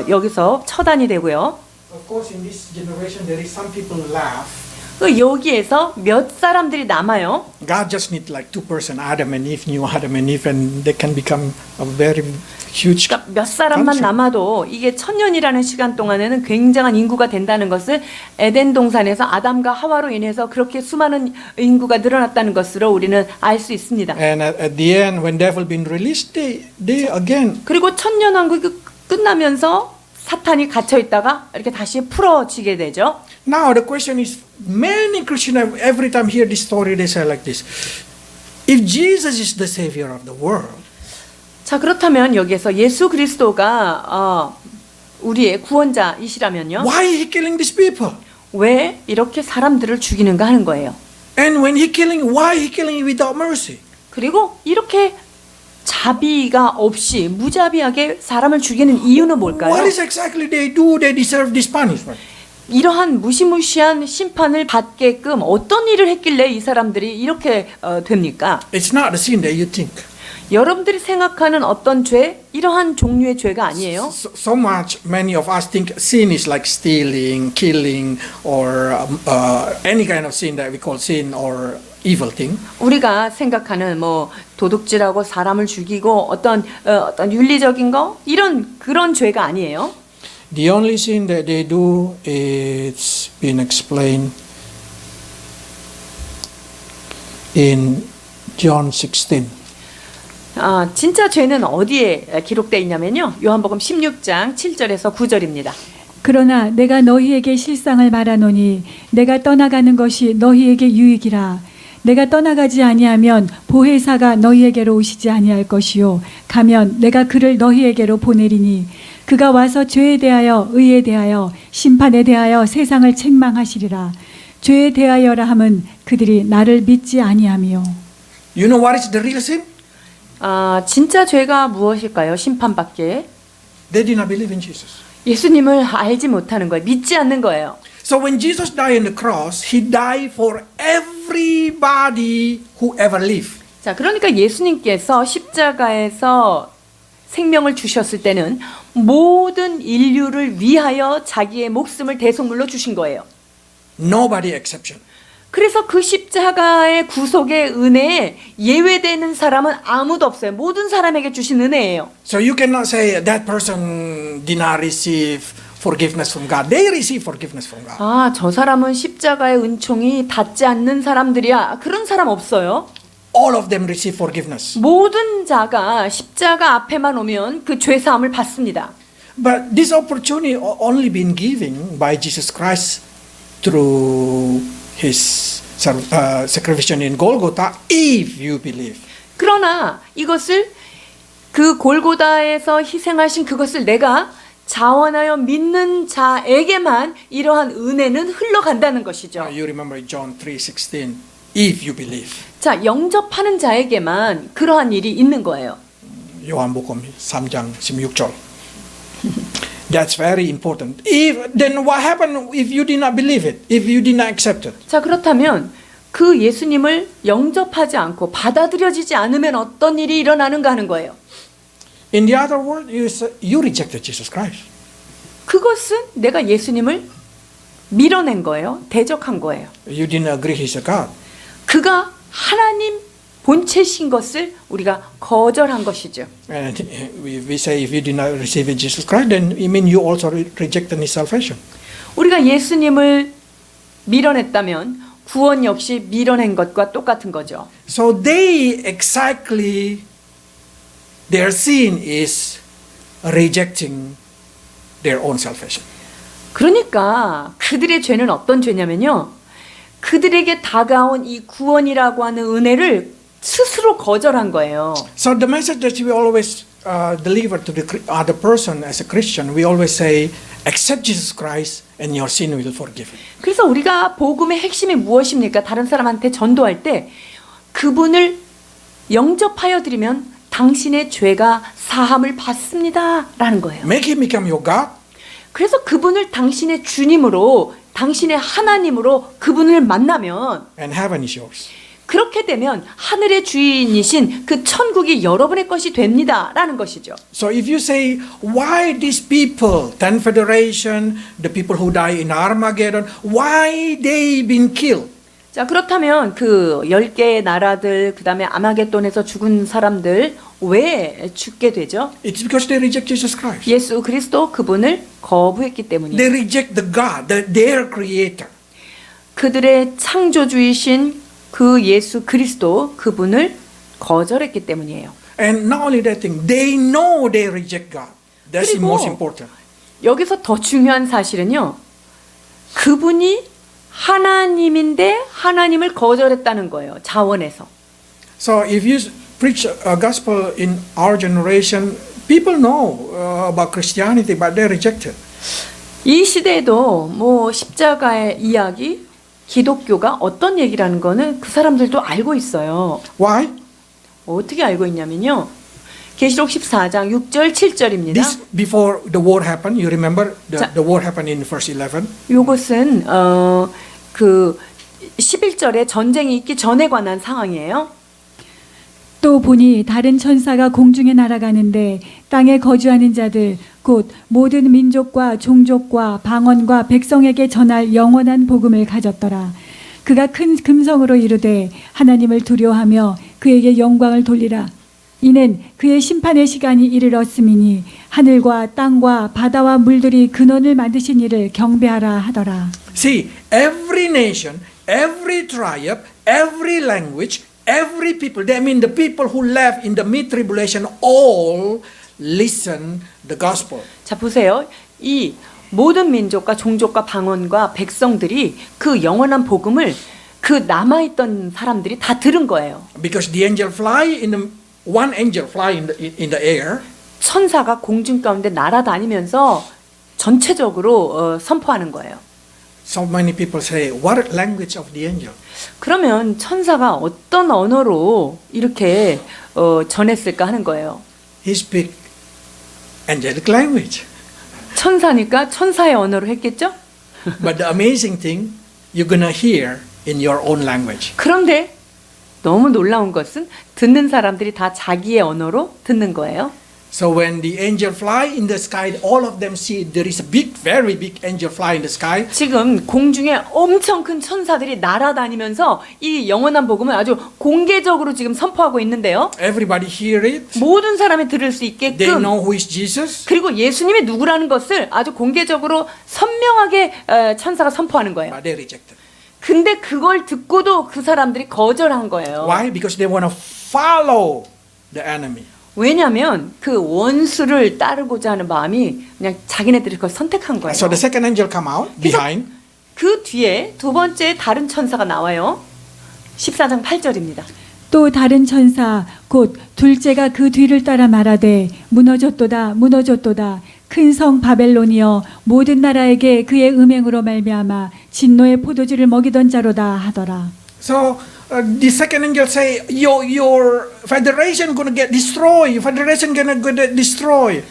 여기서 처단이 되고요. Of course, in this generation, there is some people laugh. 여기에서 몇 사람들이 남아요. God just need like 2%, Adam and Eve, new Adam and Eve, and they can become a very huge. 그러니까 몇 사람만 country. 남아도 이게 천년이라는 시간 동안에는 굉장한 인구가 된다는 것을 에덴 동산에서 아담과 하와로 인해서 그렇게 수많은 인구가 늘어났다는 것으로 우리는 알 수 있습니다. And at the end, when devil been released, they again. 그리고 천년 왕국이 끝나면서 사탄이 갇혀 있다가 이렇게 다시 풀어지게 되죠. Now the question is, many Christians every time hear this story, they say like this: if Jesus is the Savior of the world, 자, 그렇다면 여기에서 예수 그리스도가 우리의 구원자이시라면요. why he killing these people? 왜 이렇게 사람들을 죽이는가 하는 거예요. And when he killing, why he killing without mercy? 그리고 이렇게 자비가 없이 무자비하게 사람을 죽이는 이유는 뭘까요? What is exactly they do? They deserve this punishment. 이러한 무시무시한 심판을 받게끔 어떤 일을 했길래 이 사람들이 이렇게 됩니까? It's not the sin that you think. 여러분들이 생각하는 어떤 죄, 이러한 종류의 죄가 아니에요. So much, many of us think sin is like stealing, killing, or any kind of sin that we call sin or evil thing. 우리가 생각하는 뭐 도둑질하고 사람을 죽이고 어떤 윤리적인 거 이런 그런 죄가 아니에요. The only sin that they do is been explained in John 16. 진짜 죄는 어디에 기록되어 있냐면요. 요한복음 16장 7절에서 9절입니다. 그러나 내가 너희에게 실상을 말하노니 내가 떠나가는 것이 너희에게 유익이라. 내가 떠나가지 아니하면 보혜사가 너희에게로 오시지 아니할 것이요 가면 내가 그를 너희에게로 보내리니 그가 와서 죄에 대하여 의에 대하여 심판에 대하여 세상을 책망하시리라. 죄에 대하여라 함은 그들이 나를 믿지 아니하며. You know what is the real sin? 진짜 죄가 무엇일까요? 심판받기에 They did not believe in Jesus. 예수님을 알지 못하는 거예요. 믿지 않는 거예요. So when Jesus died on the cross, he died for everybody who ever lived. 자, 그러니까 예수님께서 십자가에서 생명을 주셨을 때는 모든 인류를 위하여 자기의 목숨을 대속물로 주신 거예요. Nobody exception. 그래서 그 십자가의 구속의 은혜에 예외되는 사람은 아무도 없어요. 모든 사람에게 주신 은혜예요. So you cannot say that person did not receive forgiveness from God. They receive forgiveness from God. 저 사람은 십자가의 은총이 닿지 않는 사람들이야. 그런 사람 없어요. All of them receive forgiveness. 모든 자가 십자가 앞에만 오면 그 죄 사함을 받습니다. But this opportunity only been given by Jesus Christ through his sacrifice in Golgotha if you believe. 그러나 이것을 그 골고다에서 희생하신 그것을 내가 자원하여 믿는 자에게만 이러한 은혜는 흘러간다는 것이죠. You remember John 3:16. If you believe. 자, 영접하는 자에게만 그러한 일이 있는 거예요. 요한복음 3장 16절. That's very important. Then what happened if you did not believe it? If you did not accept it? 자, 그렇다면 그 예수님을 영접하지 않고 받아들여지지 않으면 어떤 일이 일어나는가 하는 거예요. In the other word, you rejected Jesus Christ. 그것은 내가 예수님을 밀어낸 거예요. 대적한 거예요. You didn't agree he's a God. 그가 하나님 본체신 것을 우리가 거절한 것이죠. And we say if you did not receive Jesus Christ, then it means you also rejected his salvation. 우리가 예수님을 밀어냈다면 구원 역시 밀어낸 것과 똑같은 거죠. So they exactly their sin is rejecting their own salvation. 그러니까 그들의 죄는 어떤 죄냐면요. 그들에게 다가온 이 구원이라고 하는 은혜를 스스로 거절한 거예요. So the message that we always deliver to the other person as a Christian, we always say, accept Jesus Christ and your sin will forgive you. 그래서 우리가 복음의 핵심이 무엇입니까? 다른 사람한테 전도할 때 그분을 영접하여 드리면 당신의 죄가 사함을 받습니다. 라는 거예요. Make him become your God. 그래서 그분을 당신의 주님으로, 당신의 하나님으로 그분을 만나면 And heaven is yours. 그렇게 되면 하늘의 주인이신 그 천국이 여러분의 것이 됩니다. 라는 것이죠. So if you say, why these people, Ten Federation, the people who die in Armageddon, why they been killed? 자, 그렇다면 그 10개의 나라들, 그 다음에 아마겟돈에서 죽은 사람들 왜 죽게 되죠? It's because they reject Jesus Christ. 예수 그리스도 그분을 거부했기 때문이에요. They reject the God, their creator. 그들의 창조주이신 그 예수 그리스도 그분을 거절했기 때문이에요. And not only that thing, they know they reject God. That's the 그리고 most important. 여기서 더 중요한 사실은요. 그분이 하나님인데 하나님을 거절했다는 거예요. 자원에서. So if you preach a gospel in our generation, people know about Christianity, but they reject it. 이 시대에도 뭐 십자가의 이야기, 기독교가 어떤 얘기라는 거는 그 사람들도 알고 있어요. Why? 어떻게 알고 있냐면요. 계시록 14장 6절 7절입니다. This before the war happened. You remember 자, the war happened in verse 11. 요것은 그 11절에 전쟁이 있기 전에 관한 상황이에요. 또 보니 다른 천사가 공중에 날아가는데 땅에 거주하는 자들 곧 모든 민족과 종족과 방언과 백성에게 전할 영원한 복음을 가졌더라. 그가 큰 금성으로 이르되 하나님을 두려워하며 그에게 영광을 돌리라. 이는 그의 심판의 시간이 이르렀음이니 하늘과 땅과 바다와 물들이 근원을 만드신 이를 경배하라 하더라. See, every nation, every tribe, every language, every people, that means the people who left in the mid-tribulation all listen the gospel. 자, 보세요. 이 모든 민족과 종족과 방언과 백성들이 그 영원한 복음을 그 남아있던 사람들이 다 들은 거예요. Because the angel fly in the one angel fly in the air. 천사가 공중 가운데 날아다니면서 전체적으로 선포하는 거예요. So many people say, what language of the angel? 그러면 천사가 어떤 언어로 이렇게 전했을까 하는 거예요. He speak angelic language. 천사니까 천사의 언어로 했겠죠? But the amazing thing, you're gonna hear in your own language. 그런데 너무 놀라운 것은 듣는 사람들이 다 자기의 언어로 듣는 거예요. So when the angel fly in the sky, all of them see there is a big, very big angel fly in the sky. 지금 공중에 엄청 큰 천사들이 날아다니면서 이 영원한 복음을 아주 공개적으로 지금 선포하고 있는데요. Everybody hear it. 모든 사람이 들을 수 They 있게끔 know who is Jesus. 그리고 예수님이 누구라는 것을 아주 공개적으로 선명하게 천사가 선포하는 거예요. But they rejected. 근데 그걸 듣고도 그 사람들이 거절한 거예요. Why? Because they want to follow the enemy. 왜냐하면 그 원수를 따르고자 하는 마음이 그냥 자기네들이 그걸 선택한 거예요. So the second angel come out behind. 그 뒤에 두 번째 다른 천사가 나와요. 14장 8절입니다. 또 다른 천사 곧 둘째가 그 뒤를 따라 말하되 무너졌도다 무너졌도다 큰 성 바벨론이여 모든 나라에게 그의 음행으로 말미암아 진노의 포도주를 먹이던 자로다 하더라. So the second angel say, your federation gonna get destroyed. Your federation gonna destroy.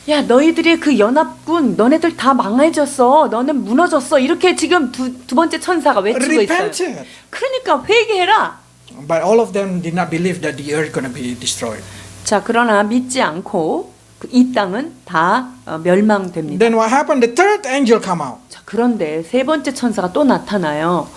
야 너희들의 그 연합군 너네들 다 망해졌어. 너는 무너졌어. 이렇게 지금 두 번째 천사가 외치고 있어요. Repented. 그러니까 회개해라. But all of them did not believe that the earth gonna be destroyed. 자 그러나 믿지 않고 이 땅은 다 멸망됩니다. Then what happened? The third angel come out. 자, 그런데 세 번째 천사가 또 나타나요.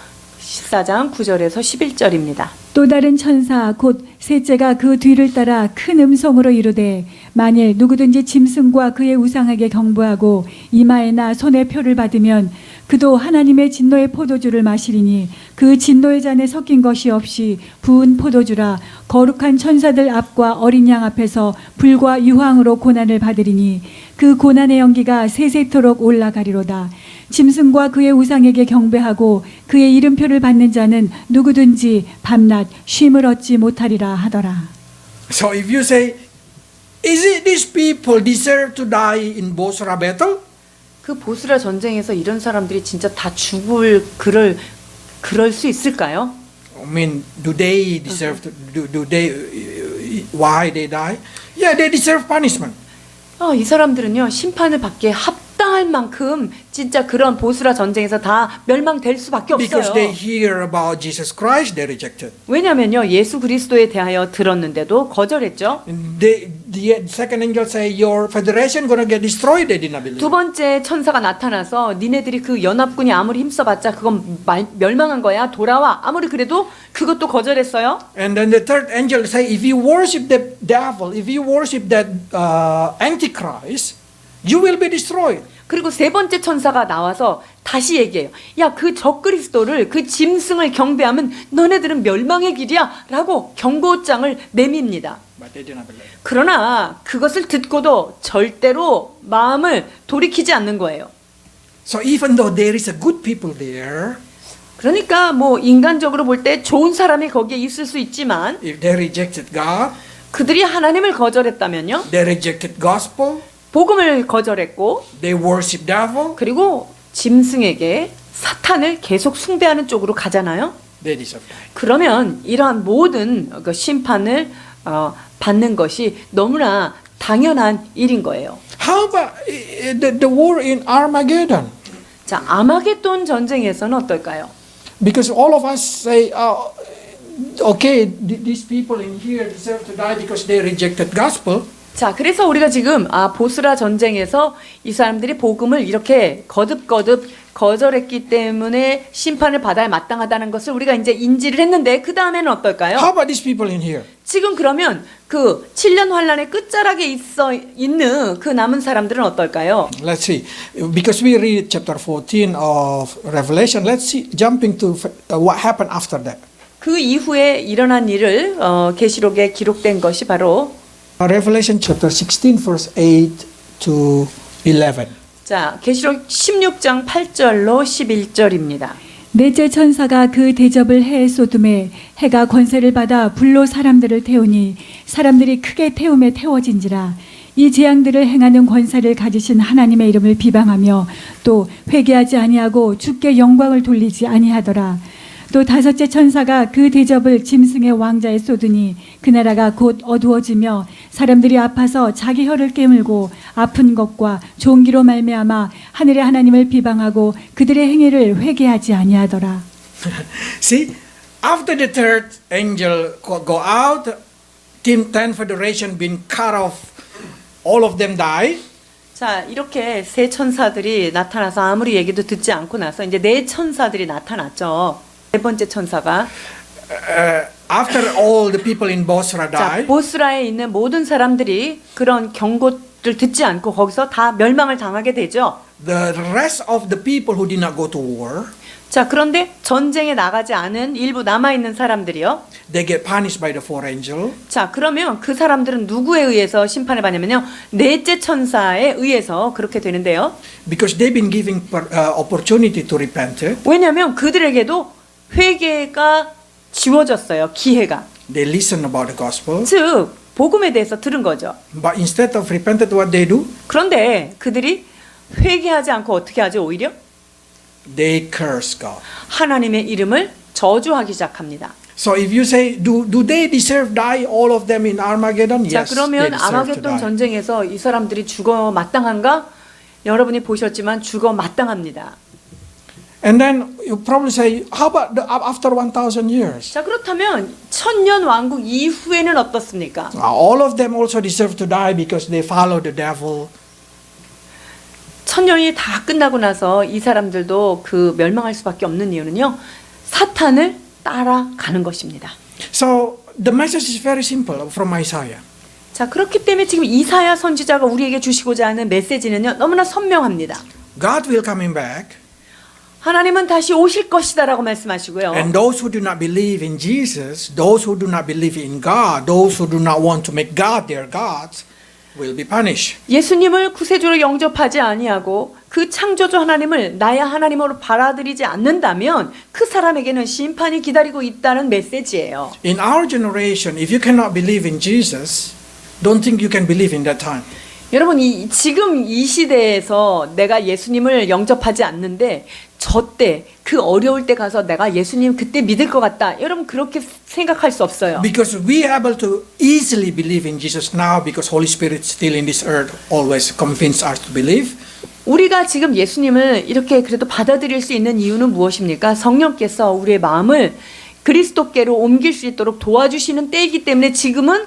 14장 9절에서 11절입니다. 또 다른 천사 곧 셋째가 그 뒤를 따라 큰 음성으로 이르되 만일 누구든지 짐승과 그의 우상에게 경배하고 이마에나 손에 표를 받으면 그도 하나님의 진노의 포도주를 마시리니 그 진노의 잔에 섞인 것이 없이 부은 포도주라 거룩한 천사들 앞과 어린 양 앞에서 불과 유황으로 고난을 받으리니 그 고난의 연기가 세세토록 올라가리로다. 짐승과 그의 우상에게 경배하고 그의 이름표를 받는 자는 누구든지 밤낮 쉼을 얻지 못하리라 하더라. So if you say, is it these people deserve to die in Bosra battle? 그 보스라 전쟁에서 이런 사람들이 진짜 다 죽을 그럴 수 있을까요? I mean, do they deserve to? Do they? Why they die? Yeah, they deserve punishment. 이 사람들은요 심판을 받기에 합당할 만큼 진짜 그런 보스라 전쟁에서 다 멸망될 수밖에 Because they 없어요. hear about Jesus Christ, they rejected. 왜냐면요 예수 그리스도에 대하여 들었는데도 거절했죠. The second angel say, your federation gonna get destroyed. They did not believe. 두 번째 천사가 나타나서 니네들이 그 연합군이 아무리 힘써봤자 그건 멸망한 거야. 돌아와. 아무리 그래도 그것도 거절했어요. And then the third angel say, if you worship the devil, if you worship that antichrist, you will be destroyed. 그리고 세 번째 천사가 나와서 다시 얘기해요. 야, 그 적그리스도를 그 짐승을 경배하면 너네들은 멸망의 길이야 라고 경고장을 내밉니다. But they did not believe. 그러나 그것을 듣고도 절대로 마음을 돌이키지 않는 거예요. So even though there is a good people there, 그러니까 뭐 인간적으로 볼 때 좋은 사람이 거기에 있을 수 있지만 if they rejected God, 그들이 하나님을 거절했다면요. they rejected gospel, 복음을 거절했고 they worship devil, 그리고 짐승에게 사탄을 계속 숭배하는 쪽으로 가잖아요. they deserve die. 그러면 이러한 모든 그 심판을 받는 것이 너무나 당연한 일인 거예요. How about the war in Armageddon? 자, 아마겟돈 전쟁에서는 어떨까요? Because all of us say, okay, these people in here deserve to die because they rejected gospel. 자, 그래서 우리가 지금 보스라 전쟁에서 이 사람들이 복음을 이렇게 거듭거듭 거절했기 때문에 심판을 받아야 마땅하다는 것을 우리가 이제 인지를 했는데 그 다음에는 어떨까요? How about these people in here? 지금 그러면 그 7년 환란의 끝자락에 있는 그 남은 사람들은 어떨까요? Let's see. Because we read chapter 14 of Revelation, let's see, jumping to what happened after that. 그 이후에 일어난 일을 계시록에 기록된 것이 바로 Revelation chapter 16 verse 8 to 11. 자, 계시록 16장 8절로 11절입니다. 넷째 천사가 그 대접을 해에 쏟음에 해가 권세를 받아 불로 사람들을 태우니 사람들이 크게 태움에 태워진지라 이 재앙들을 행하는 권세를 가지신 하나님의 이름을 비방하며 또 회개하지 아니하고 주께 영광을 돌리지 아니하더라. 또 다섯째 천사가 그 대접을 짐승의 왕자에 쏟으니 그 나라가 곧 어두워지며 사람들이 아파서 자기 혀를 깨물고 아픈 것과 종기로 말미암아 하늘의 하나님을 비방하고 그들의 행위를 회개하지 아니하더라. See, after the third angel go out, ten federation been cut off, all of them die. 자, 이렇게 세 천사들이 나타나서 아무리 얘기도 듣지 않고 나서 이제 네 천사들이 나타났죠. 네 번째 천사가 After all the people in Bosra 자, died, 보스라에 있는 모든 사람들이 그런 경고를 듣지 않고 거기서 다 멸망을 당하게 되죠. the rest of the people who did not go to war, 자, 그런데 전쟁에 나가지 않은 일부 남아있는 사람들이요. they get punished by the fourth angel. 자, 그러면 그 사람들은 누구에 의해서 심판을 받냐면요. 넷째 천사에 의해서 그렇게 되는데요. Because they've been given opportunity to repent. 왜냐하면 그들에게도 회개가 지워졌어요. 기회가. They listen about the gospel. 즉, 복음에 대해서 들은 거죠. But instead of repented, what they do? 그런데 그들이 회개하지 않고 어떻게 하죠? 오히려 They curse God. 하나님의 이름을 저주하기 시작합니다. So if you say, do they deserve die, all of them in Armageddon? 자, Yes, they 그러면 deserve to 아마겟돈 die. 전쟁에서 이 사람들이 죽어 마땅한가? 여러분이 보셨지만 죽어 마땅합니다. And then you probably say, how about after 1,000 years? 자, 그렇다면 천년 왕국 이후에는 어떻습니까? All of them also deserve to die because they follow the devil. 천년이 다 끝나고 나서 이 사람들도 그 멸망할 수밖에 없는 이유는요. 사탄을 따라가는 것입니다. So the message is very simple from Isaiah. 자, 그렇기 때문에 지금 이사야 선지자가 우리에게 주시고자 하는 메시지는요. 너무나 선명합니다. God will coming back. 하나님은 다시 오실 것이다라고 말씀하시고요. And those who do not believe in Jesus, those who do not believe in God, those who do not want to make God their gods, will be punished. 예수님을 구세주로 영접하지 아니하고 그 창조주 하나님을 나의 하나님으로 받아들이지 않는다면 그 사람에게는 심판이 기다리고 있다는 메시지예요. In our generation, if you cannot believe in Jesus, don't think you can believe in that time. 여러분, 지금 이 시대에서 내가 예수님을 영접하지 않는데 저 때, 그 어려울 때 가서 내가 예수님 그때 믿을 것 같다. 여러분 그렇게 생각할 수 없어요. Because we are able to easily believe in Jesus now because Holy Spirit still in this earth always convince us to believe. 우리가 지금 예수님을 이렇게 그래도 받아들일 수 있는 이유는 무엇입니까? 성령께서 우리의 마음을 그리스도께로 옮길 수 있도록 도와주시는 때이기 때문에 지금은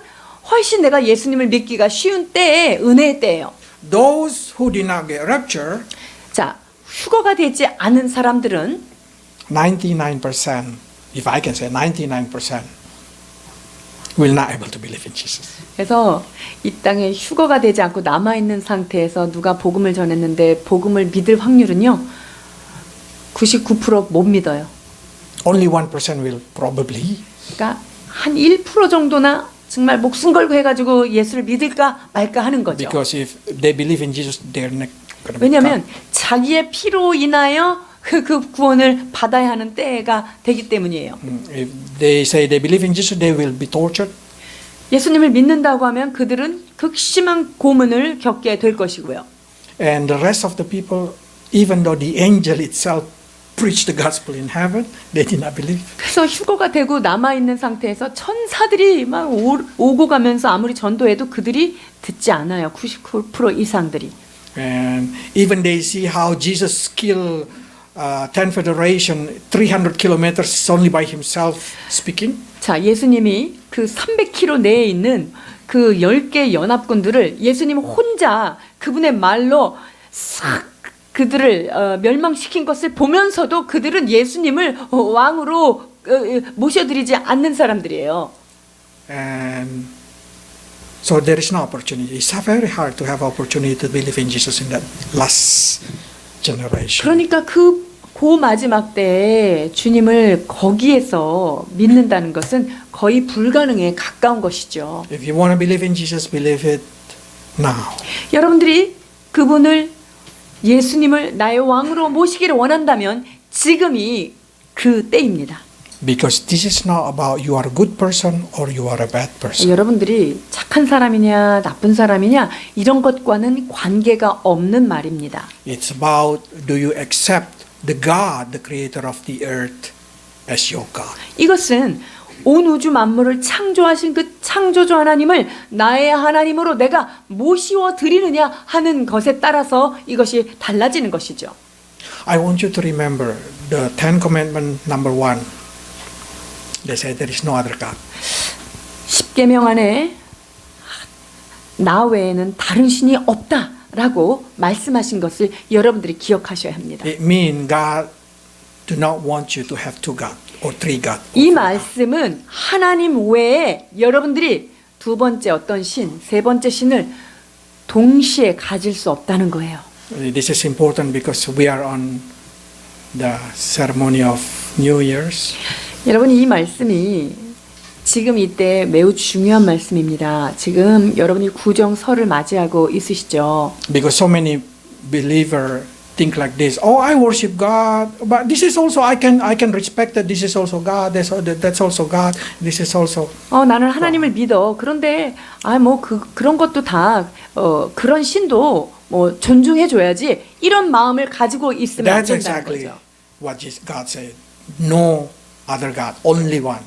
훨씬 내가 예수님을 믿기가 쉬운 때에 은혜의 때예요. Those who did not get rapture, 자, 휴거가 되지 않은 사람들은 99%, if I can say 99%, will not able to believe in Jesus. 그래서 이 땅에 휴거가 되지 않고 남아있는 상태에서 누가 복음을 전했는데 복음을 믿을 확률은요 99% 못 믿어요. Only 1% will probably. 그러니까 한 1% 정도나 정말 목숨 걸고 해가지고 예수를 믿을까 말까 하는 거죠. Because if they believe in Jesus, they're not going to be 왜냐하면 자기의 피로 인하여 그 구원을 받아야 하는 때가 되기 때문이에요. If they say they believe in Jesus, they will be tortured. 예수님을 믿는다고 하면 그들은 극심한 고문을 겪게 될 것이고요. And the rest of the people, even though the angel itself preached the gospel in heaven, they did not believe. 그래서 휴거가 되고 남아있는 상태에서 천사들이 막 오고 가면서 아무리 전도해도 그들이 듣지 않아요. 99% 이상들이. And even they see how Jesus killed 10 federation 300 kilometers only by himself speaking. 자, 예수님이 그 300km 내에 있는 그 10개 연합군들을 예수님 혼자 그분의 말로 싹 그들을 멸망시킨 것을 보면서도 그들은 예수님을 왕으로 모셔드리지 않는 사람들이에요. And so there is no opportunity. It's very hard to have opportunity to believe in Jesus in that last generation. 그러니까 그 마지막 때에 주님을 거기에서 믿는다는 것은 거의 불가능에 가까운 것이죠. If you want to believe in Jesus, believe it now. 여러분들이 그분을 예수님을 나의 왕으로 모시기를 원한다면 지금이 그 때입니다. Because this is not about you are a good person or you are a bad person. 여러분들이 착한 사람이냐 나쁜 사람이냐 이런 것과는 관계가 없는 말입니다. It's about do you accept the God, the creator of the earth, as your God. 이것은 온 우주 만물을 창조하신 그 창조주 하나님을 나의 하나님으로 내가 모시워 드리느냐 하는 것에 따라서 이것이 달라지는 것이죠. I want you to remember the Ten Commandments number 1. They say there is no other God. 십계명 안에 나 외에는 다른 신이 없다라고 말씀하신 것을 여러분들이 기억하셔야 합니다. It means God do not want you to have two God or three God. 이 말씀은 하나님 외에 여러분들이 두 번째 어떤 신, 세 번째 신을 동시에 가질 수 없다는 거예요. This is important because we are on the ceremony of New Year's. 여러분 이 말씀이 지금 이때 매우 중요한 말씀입니다. 지금 여러분이 구정설을 맞이하고 있으시죠. Because so many believers think like this. Oh, I worship God, but this is also I can respect that. This is also God. That's also God. This is also. 나는 하나님을 믿어. 그런데 그런 것도 다 그런 신도 존중해 줘야지. 이런 마음을 가지고 있으면 안 That's 된다는 exactly 거죠. what God said. No other God, only one.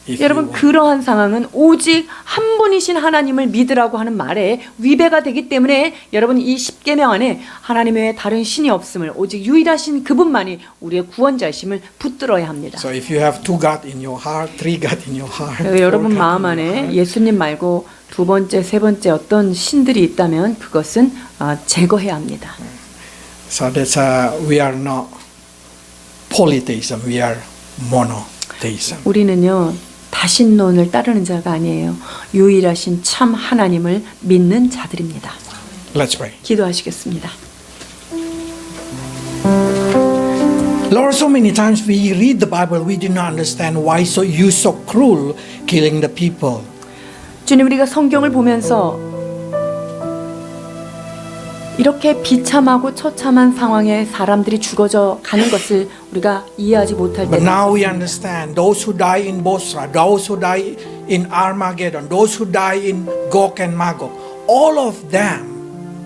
If you 여러분 want. 그러한 상황은 오직 한 분이신 하나님을 믿으라고 하는 말에 위배가 되기 때문에 여러분 이 십계명 안에 하나님 외에 다른 신이 없음을 오직 유일하신 그분만이 우리의 구원자이심을 붙들어야 합니다. So if you have two God in your heart, three God in your heart, 여러분 four God 마음 in your 안에 heart, 예수님 말고 두 번째, 세 번째 어떤 신들이 있다면 그것은 제거해야 합니다. so that's we are not polytheism. We are monotheism. 우리는요 다신론을 따르는 자가 아니에요. 유일하신 참 하나님을 믿는 자들입니다. Let's pray. 기도하시겠습니다. Lord, so many times we read the Bible, we do not understand why you so cruel killing the people. 주님 우리가 성경을 보면서 이렇게 비참하고 처참한 상황에 사람들이 죽어져 가는 것을 우리가 이해하지 못할 But 때가 now we 있습니다. understand those who die in Bosra, those who die in Armageddon, those who die in Gog and Magog, all of them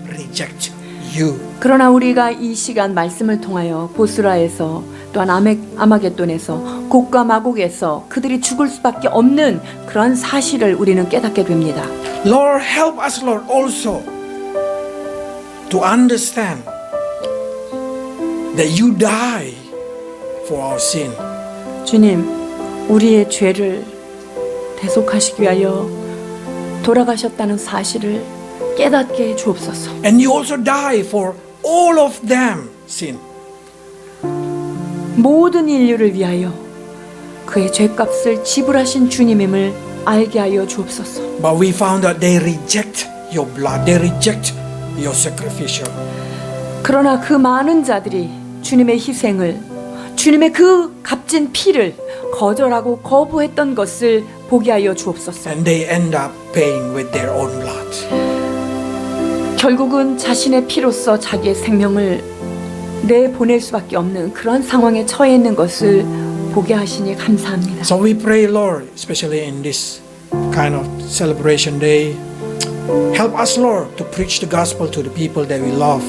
reject you. 그러나 우리가 이 시간 말씀을 통하여 보스라에서 또한 아마겟돈에서 곡과 마곡에서 그들이 죽을 수밖에 없는 그런 사실을 우리는 깨닫게 됩니다. Lord, help us, Lord, also to understand that you die for our sin. 주님, 우리의 죄를 대속하시기 위하여 돌아가셨다는 사실을 깨닫게 해 주옵소서. And you also die for all of them sin. 모든 인류를 위하여 그의 죄값을 지불하신 주님임을 알게 하여 주옵소서. But we found that they reject your blood. They reject your sacrificial. 그러나 그 많은 자들이 주님의 희생을, 주님의 그 값진 피를 거절하고 거부했던 것을 보게 하여 주옵소서. And they end up paying with their own blood. 결국은 자신의 피로써 자기의 생명을 내보낼 수밖에 없는 그런 상황에 처해 있는 것을 보게 하시니 감사합니다. So we pray, Lord, especially in this kind of celebration day, help us, Lord, to preach the gospel to the people that we love.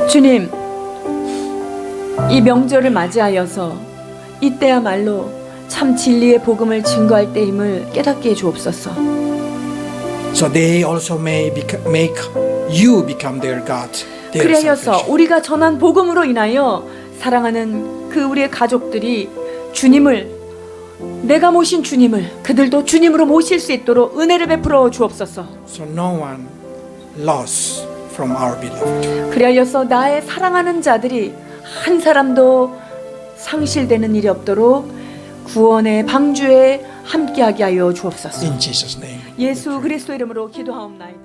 주님, 이 명절을 맞이하여서 이때야말로 참 진리의 복음을 증거할 때임을 깨닫게 해 주옵소서. So they also may make you become their God. Their 그리하여서 salvation. 우리가 전한 복음으로 인하여 사랑하는 그 우리의 가족들이 주님을, 내가 모신 주님을 그들도 주님으로 모실 수 있도록 은혜를 베풀어 주옵소서. So no one lost from our beloved. 그리하여서 나의 사랑하는 자들이 한 사람도 상실되는 일이 없도록 구원의 방주에 함께하게 하여 주옵소서. In Jesus' name. 예수 그리스도 이름으로 기도하옵나이다.